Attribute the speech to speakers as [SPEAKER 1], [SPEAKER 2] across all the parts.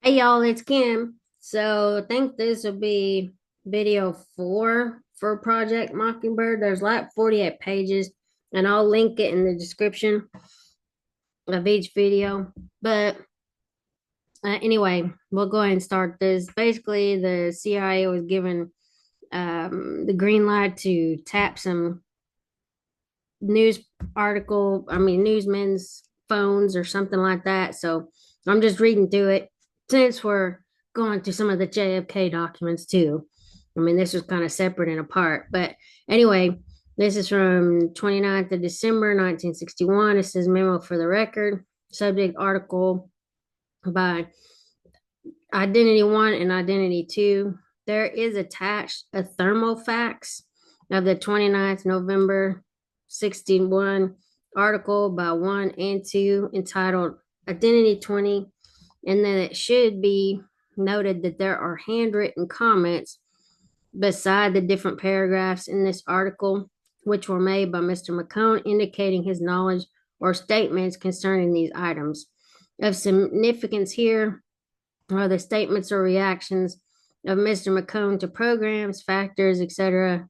[SPEAKER 1] Hey y'all, it's Kim. So I think this will be video 4 for Project Mockingbird. There's like 48 pages, and I'll link it in the description of each video. But anyway, we'll go ahead and start this. Basically, the CIA was given the green light to tap some news newsmen's phones or something like that. So I'm just reading through it since we're going through some of the JFK documents too. I mean, this was kind of separate and apart. But anyway, this is from 29th of December, 1961. It says memo for the record, subject article by Identity 1 and Identity 2. There is attached a thermofax of the 29th November 61 article by 1 and 2 entitled Identity 20. And then it should be noted that there are handwritten comments beside the different paragraphs in this article, which were made by Mr. McCone, indicating his knowledge or statements concerning these items. Of significance here are the statements or reactions of Mr. McCone to programs, factors, etc.,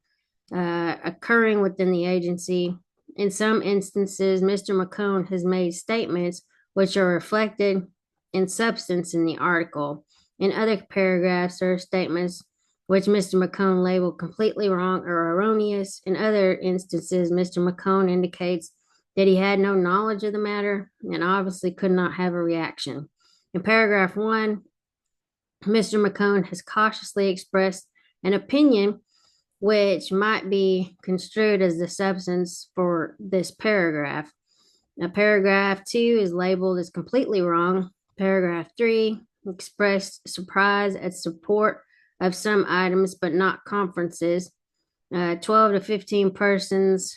[SPEAKER 1] occurring within the agency. In some instances, Mr. McCone has made statements which are reflected in substance in the article. In other paragraphs, there are statements which Mr. McCone labeled completely wrong or erroneous. In other instances, Mr. McCone indicates that he had no knowledge of the matter and obviously could not have a reaction. In paragraph 1, Mr. McCone has cautiously expressed an opinion which might be construed as the substance for this paragraph. Now, paragraph 2 is labeled as completely wrong. Paragraph 3 expressed surprise at support of some items, but not conferences. 12 to 15 persons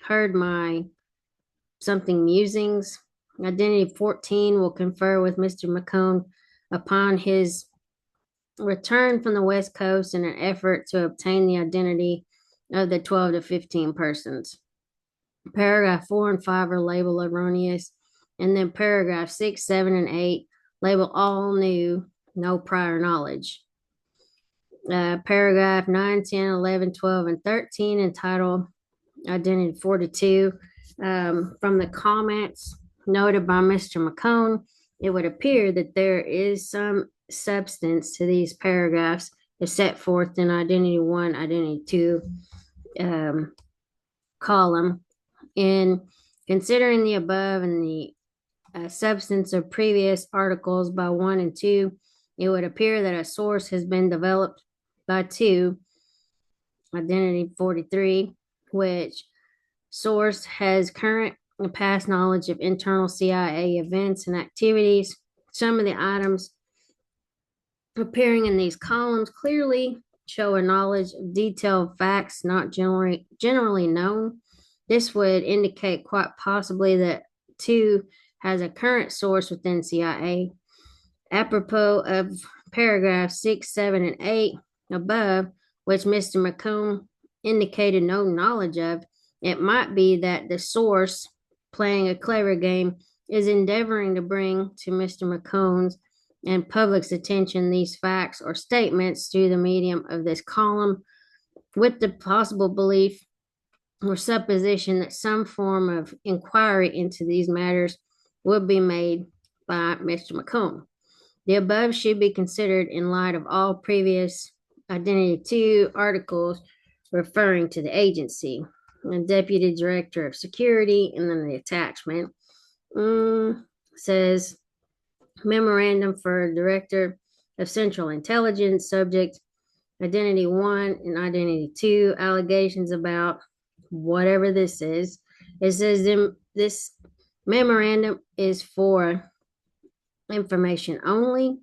[SPEAKER 1] heard my something musings. Identity 14 will confer with Mr. McCone upon his return from the West Coast in an effort to obtain the identity of the 12 to 15 persons. Paragraph 4 and 5 are labeled erroneous, and then paragraph 6, 7, and 8 label all new, no prior knowledge. Paragraph 9, 10, 11, 12, and 13 entitled Identity 42. From the comments noted by Mr. McCone, it would appear that there is some substance to these paragraphs as set forth in Identity 1, Identity 2 column. In considering the above and the substance of previous articles by 1 and 2, it would appear that a source has been developed by 2, Identity 43, which source has current and past knowledge of internal CIA events and activities. Some of the items appearing in these columns clearly show a knowledge of detailed facts not generally known. This would indicate quite possibly that 2 has a current source within CIA. Apropos of paragraph 6, 7, and 8 above, which Mr. McCone indicated no knowledge of, it might be that the source, playing a clever game, is endeavoring to bring to Mr. McCone's and public's attention these facts or statements through the medium of this column, with the possible belief or supposition that some form of inquiry into these matters would be made by Mr. McCone. The above should be considered in light of all previous Identity 2 articles referring to the agency. The Deputy Director of Security, and then the attachment says memorandum for Director of Central Intelligence, subject Identity 1 and Identity 2, allegations about whatever this is. It says this memorandum is for information only.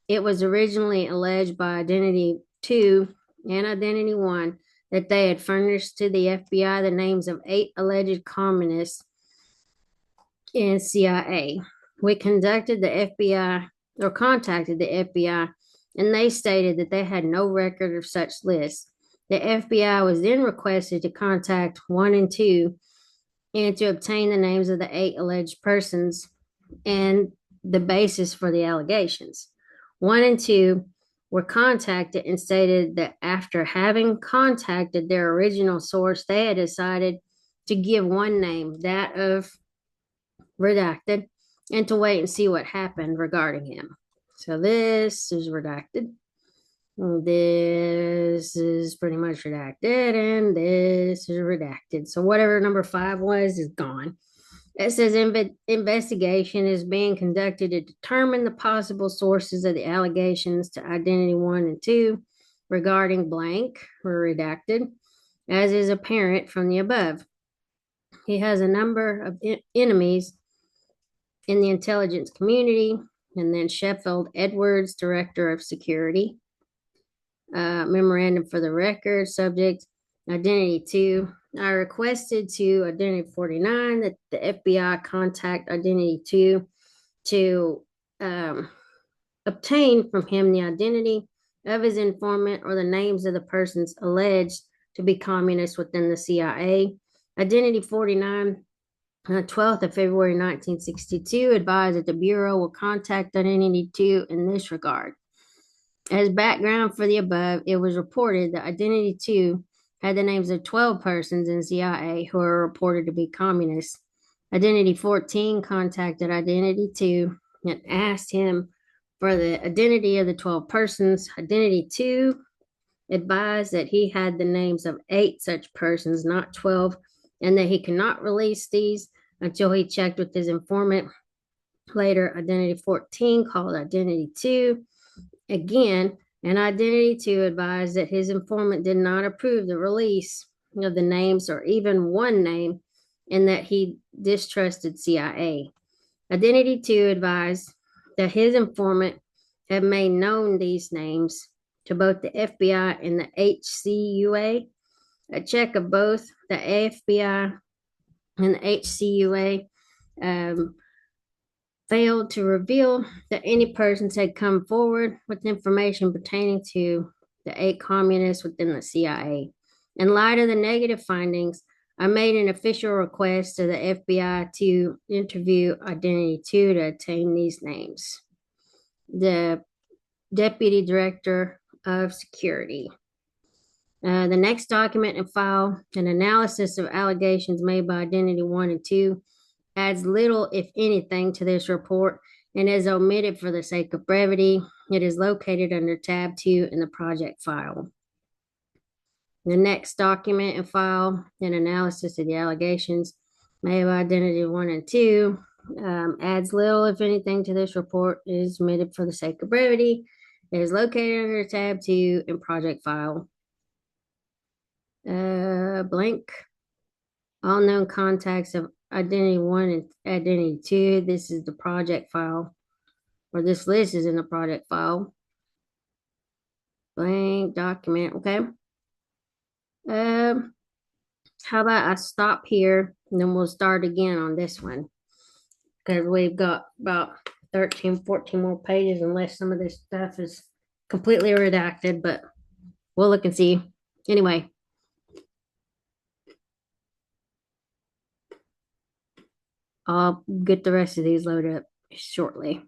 [SPEAKER 1] It was originally alleged by Identity 2 and Identity 1 that they had furnished to the FBI the names of 8 alleged communists in CIA. We conducted the FBI or contacted the FBI, and they stated that they had no record of such lists. The FBI was then requested to contact 1 and 2 and to obtain the names of the 8 alleged persons and the basis for the allegations. 1 and 2 were contacted and stated that after having contacted their original source, they had decided to give one name, that of redacted, and to wait and see what happened regarding him. So this is redacted. This is pretty much redacted, and this is redacted. So whatever number 5 was is gone. It says investigation is being conducted to determine the possible sources of the allegations to identity 1 and 2 regarding blank were redacted, as is apparent from the above. He has a number of enemies in the intelligence community, and then Sheffield Edwards, Director of Security. Memorandum for the record, subject identity 2. I requested to identity 49 that the FBI contact identity 2 to obtain from him the identity of his informant or the names of the persons alleged to be communists within the CIA. Identity 49, 12th of February 1962, advised that the Bureau will contact Identity 2 in this regard. As background for the above, it was reported that Identity 2 had the names of 12 persons in CIA who are reported to be communists. Identity 14 contacted Identity 2 and asked him for the identity of the 12 persons. Identity 2 advised that he had the names of 8 such persons, not 12, and that he could not release these until he checked with his informant. Later, Identity 14 called Identity 2 again, and Identity 2 advised that his informant did not approve the release of the names or even one name, and that he distrusted CIA. Identity 2 advised that his informant had made known these names to both the FBI and the HCUA. A check of both the FBI and the HCUA failed to reveal that any persons had come forward with information pertaining to the 8 communists within the CIA. In light of the negative findings, I made an official request to the FBI to interview Identity 2 to obtain these names. The Deputy Director of Security. The next document and file, an analysis of allegations made by Identity 1 and 2, adds little, if anything, to this report and is omitted for the sake of brevity. It is located under tab 2 in the project file. The next document and file, an analysis of the allegations made by Identity 1 and 2, adds little, if anything, to this report. It is omitted for the sake of brevity. It is located under tab 2 in project file. Blank. All known contacts of Identity 1 and Identity 2. This is the project file, or this list is in the project file. Blank document, okay. How about I stop here and then we'll start again on this one, because we've got about 13, 14 more pages, unless some of this stuff is completely redacted, but we'll look and see. Anyway. I'll get the rest of these loaded up shortly.